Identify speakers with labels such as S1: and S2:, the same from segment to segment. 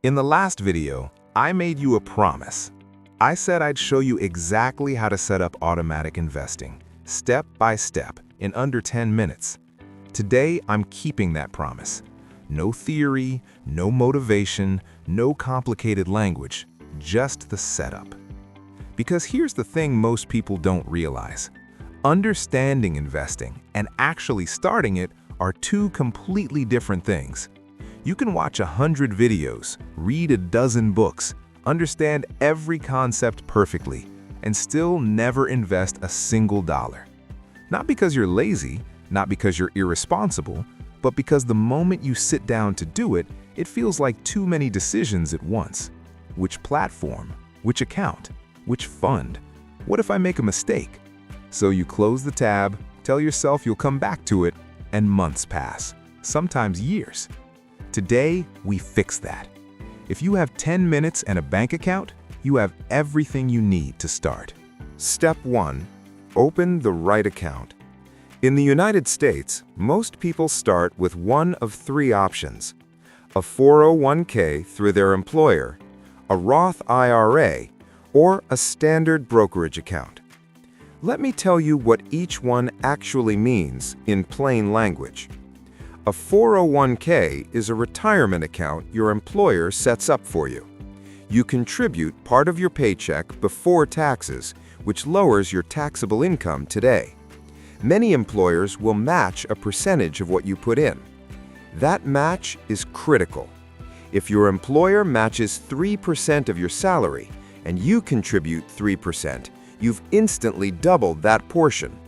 S1: In the last video, I made you a promise. I said I'd show you exactly how to set up automatic investing, step by step, in under 10 minutes. Today, I'm keeping that promise. No theory, no motivation, no complicated language, just the setup. Because here's the thing most people don't realize. Understanding investing and actually starting it are two completely different things. You can watch 100 videos, read a dozen books, understand every concept perfectly, and still never invest a single dollar. Not because you're lazy, not because you're irresponsible, but because the moment you sit down to do it, it feels like too many decisions at once. Which platform? Which account? Which fund? What if I make a mistake? So you close the tab, tell yourself you'll come back to it, and months pass, sometimes years. Today, we fix that. If you have 10 minutes and a bank account, you have everything you need to start. Step 1. Open the right account. In the United States, most people start with one of three options: a 401k through their employer, a Roth IRA, or a standard brokerage account. Let me tell you what each one actually means in plain language. A 401k is a retirement account your employer sets up for you. You contribute part of your paycheck before taxes, which lowers your taxable income today. Many employers will match a percentage of what you put in. That match is critical. If your employer matches 3% of your salary and you contribute 3%, you've instantly doubled that portion.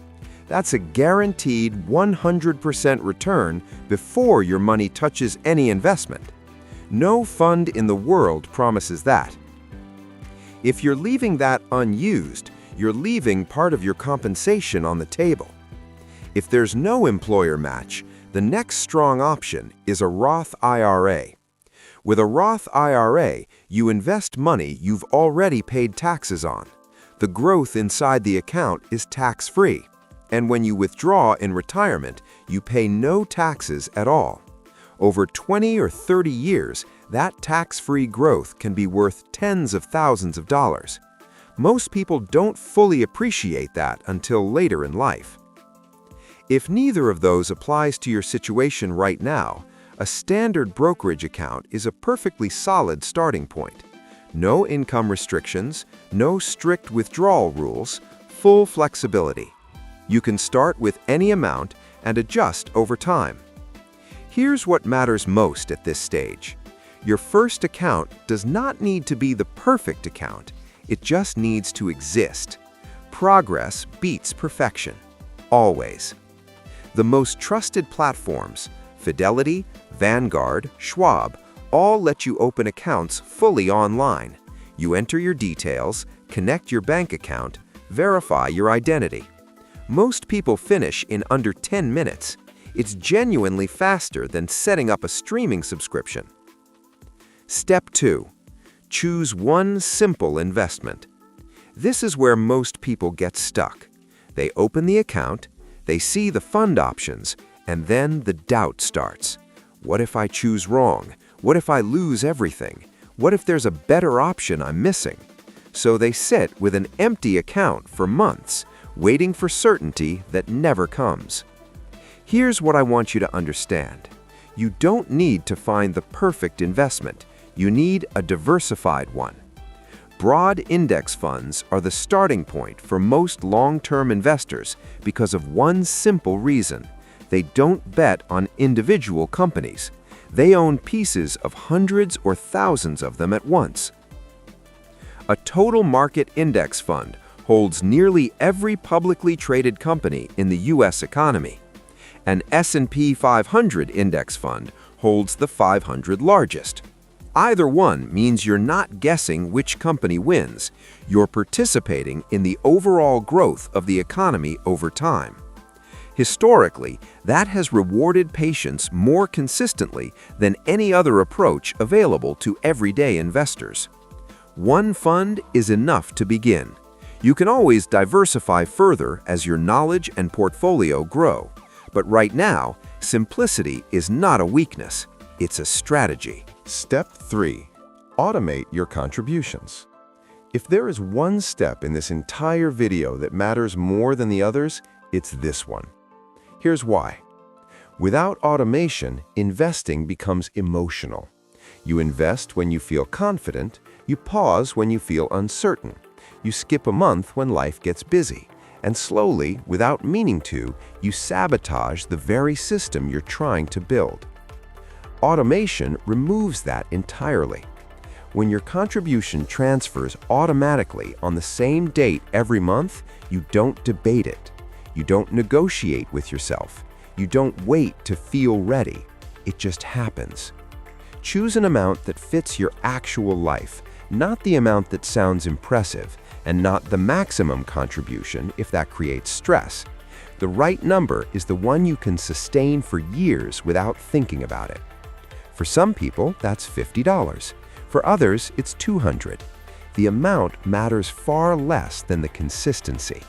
S1: That's a guaranteed 100% return before your money touches any investment. No fund in the world promises that. If you're leaving that unused, you're leaving part of your compensation on the table. If there's no employer match, the next strong option is a Roth IRA. With a Roth IRA, you invest money you've already paid taxes on. The growth inside the account is tax-free. And when you withdraw in retirement, you pay no taxes at all. Over 20 or 30 years, that tax-free growth can be worth tens of thousands of dollars. Most people don't fully appreciate that until later in life. If neither of those applies to your situation right now, a standard brokerage account is a perfectly solid starting point. No income restrictions, no strict withdrawal rules, full flexibility. You can start with any amount and adjust over time. Here's what matters most at this stage. Your first account does not need to be the perfect account. It just needs to exist. Progress beats perfection. Always. The most trusted platforms, Fidelity, Vanguard, Schwab, all let you open accounts fully online. You enter your details, connect your bank account, verify your identity. Most people finish in under 10 minutes. It's genuinely faster than setting up a streaming subscription. Step 2. Choose one simple investment. This is where most people get stuck. They open the account, they see the fund options, and then the doubt starts. What if I choose wrong? What if I lose everything? What if there's a better option I'm missing? So they sit with an empty account for months, waiting for certainty that never comes. Here's what I want you to understand. You don't need to find the perfect investment. You need a diversified one. Broad index funds are the starting point for most long-term investors because of one simple reason. They don't bet on individual companies. They own pieces of hundreds or thousands of them at once. A total market index fund holds nearly every publicly traded company in the U.S. economy. An S&P 500 index fund holds the 500 largest. Either one means you're not guessing which company wins. You're participating in the overall growth of the economy over time. Historically, that has rewarded patience more consistently than any other approach available to everyday investors. One fund is enough to begin. You can always diversify further as your knowledge and portfolio grow. But right now, simplicity is not a weakness, it's a strategy. Step 3.
S2: Automate your contributions. If there is one step in this entire video that matters more than the others, it's this one. Here's why. Without automation, investing becomes emotional. You invest when you feel confident, you pause when you feel uncertain, you skip a month when life gets busy, and slowly, without meaning to, you sabotage the very system you're trying to build. Automation removes that entirely. When your contribution transfers automatically on the same date every month, you don't debate it. You don't negotiate with yourself. You don't wait to feel ready. It just happens. Choose an amount that fits your actual life, not the amount that sounds impressive, and not the maximum contribution if that creates stress. The right number is the one you can sustain for years without thinking about it. For some people, that's $50. For others, it's $200. The amount matters far less than the consistency.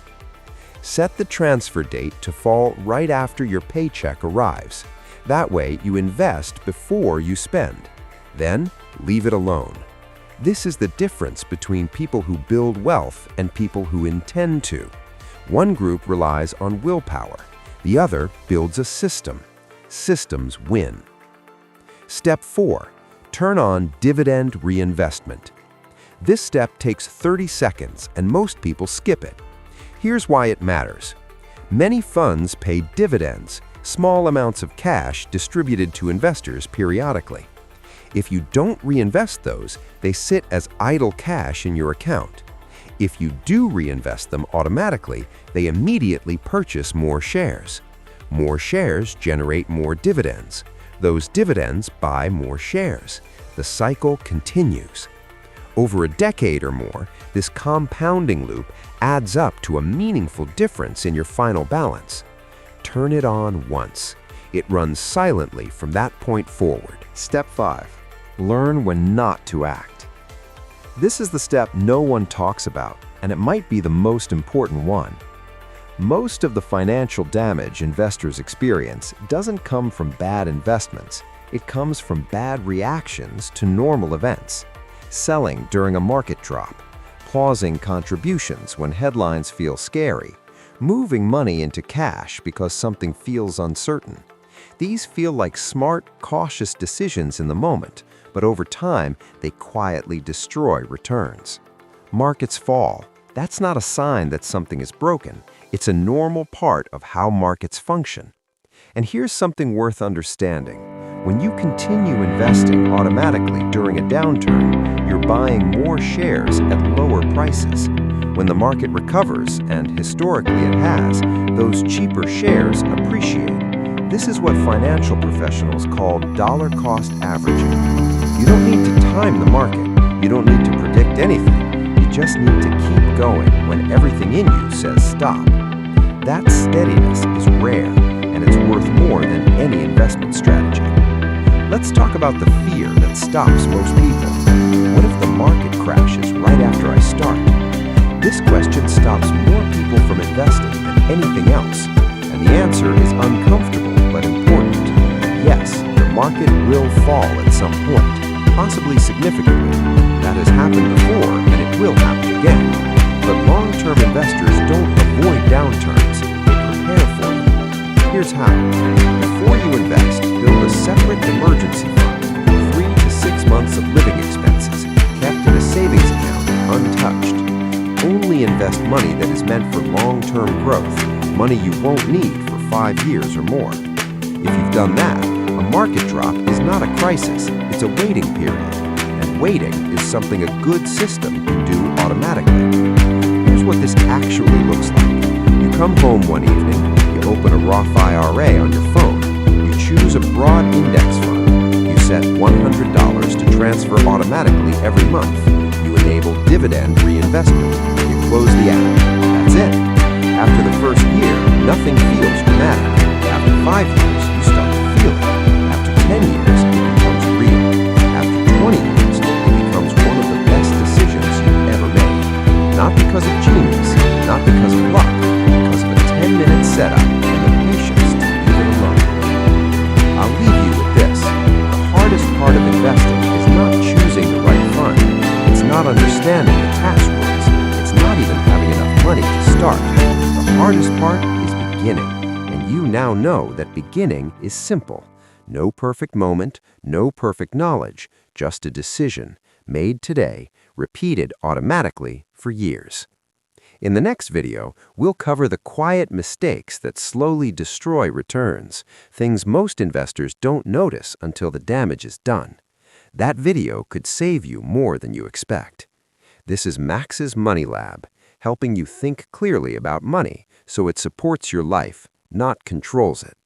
S2: Set the transfer date to fall right after your paycheck arrives. That way, you invest before you spend. Then, leave it alone. This is the difference between people who build wealth and people who intend to. One group relies on willpower. The other builds a system. Systems win. Step 4. Turn on dividend reinvestment. This step takes 30 seconds and most people skip it. Here's why it matters. Many funds pay dividends, small amounts of cash distributed to investors periodically. If you don't reinvest those, they sit as idle cash in your account. If you do reinvest them automatically, they immediately purchase more shares. More shares generate more dividends. Those dividends buy more shares. The cycle continues. Over a decade or more, this compounding loop adds up to a meaningful difference in your final balance. Turn it on once. It runs silently from that point forward. Step 5. Learn when not to act. This is the step no one talks about, and it might be the most important one. Most of the financial damage investors experience doesn't come from bad investments. It comes from bad reactions to normal events. Selling during a market drop, pausing contributions when headlines feel scary, moving money into cash because something feels uncertain. These feel like smart, cautious decisions in the moment, but over time, they quietly destroy returns. Markets fall. That's not a sign that something is broken. It's a normal part of how markets function. And here's something worth understanding. When you continue investing automatically during a downturn, you're buying more shares at lower prices. When the market recovers, and historically it has, those cheaper shares appreciate. This is what financial professionals call dollar cost averaging. You don't need to time the market. You don't need to predict anything. You just need to keep going when everything in you says stop. That steadiness is rare, and it's worth more than any investment strategy. Let's talk about the fear that stops most people. What if the market crashes right after I start? This question stops more people from investing than anything else, and the answer is uncomfortable but important. Yes, the market will fall at some point, possibly significantly. That has happened before, and it will happen again. But long-term investors don't avoid downturns, they prepare for them. Here's how. Before you invest, build a separate emergency fund, 3 to 6 months of living expenses, kept in a savings account, untouched. Only invest money that is meant for long-term growth, money you won't need for 5 years or more. If you've done that, a market drop is not a crisis, it's a waiting period. And waiting is something a good system can do automatically. Here's what this actually looks like. You come home one evening, you open a Roth IRA on your phone, you choose a broad index fund, you set $100 to transfer automatically every month, you enable dividend reinvestment, you close the app. That's it. After the first year, nothing feels dramatic. After 5 years, you start to feel it. After 10 years, it becomes real. After 20 years, it becomes one of the best decisions you've ever made. Not because of genius, not because of luck, because of a 10-minute setup and the patience to leave it alone. I'll leave you with this. The hardest part of investing is not choosing the right fund. understanding the tax rules. It's not even having enough money to start. The hardest part is beginning, and you now know that beginning is simple. No perfect moment, no perfect knowledge, just a decision made today, repeated automatically for years. In the next video, we'll cover the quiet mistakes that slowly destroy returns, things most investors don't notice until the damage is done. That video could save you more than you expect. This is Max's Money Lab, helping you think clearly about money so it supports your life, not controls it.